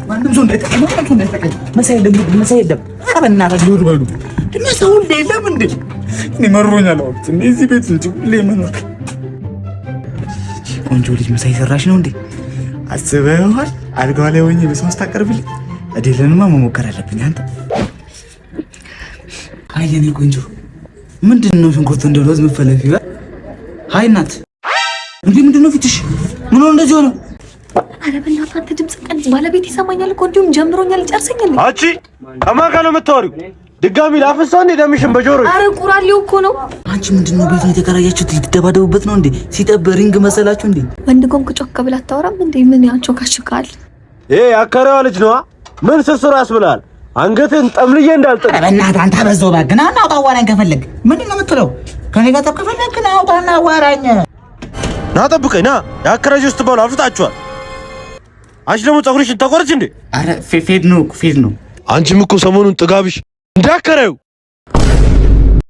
ማንም ሰው እንዳይጠቀም መሳይደም አበናታ ዱር በሉ ድመሰው እንደለም እንዴ እኔ መሮኛል አውጥ እዚህ ቤት ልጅ ሁሌ መኖር ቆንጆ ልጅ መሳይ ሰራሽ ነው እንዴ አስበዋል አልጋው ላይ ሆኜ በሶስት አቀርብልኝ እዴለንማ መሞከር አለብኝ አንተ አየኔ ቆንጆ ምንድነው ሽንኩርት እንደሎዝ መፈለፊ ሃይ እናት እንዴ ምንድነው ፊትሽ ምን ሆነ እንደዚህ ሆነ አረ በእናትህ አንተ ድምጽ ቀንስ ባለቤት ይሰማኛል እኮ እንዲሁም ጀምሮኛል ጨርሰኛል አንቺ ከማን ጋር ነው የምታወሪው ድጋሚ ላፍሰው እንዴ ደምሽን በጆሮሽ አረ ቁራሌው እኮ ነው አንቺ ምንድነው ቤቱን የተከራያችሁት ልትደባደቡበት ነው እንዴ ሲጠብ ሪንግ መሰላችሁ እንዴ ወንድ ጎንክ ጮክ ብላ አታወራም እንዴ ምን ያንቾካሽካል አከራዋ ልጅ ነው ምን ስስሩ ያስብላል አንገትን ጠምልዬ እንዳልጠጥ በእናትህ አንተ አበዛው ባግና አውጣ አዋራኝ ከፈለግ ምንድነው የምትለው ከኔ ጋር ተከፈለክ ነው አውጣና አዋራኝ ና ጠብቀኝ ና ያከራጅ ውስጥ ባሉ አፍጣችኋል አንቺ ደግሞ ፀጉርሽን ተቆርጭ እንዴ አረ ፌድ ነው አንቺም እኮ ሰሞኑን ጥጋብሽ እንዳከራዩ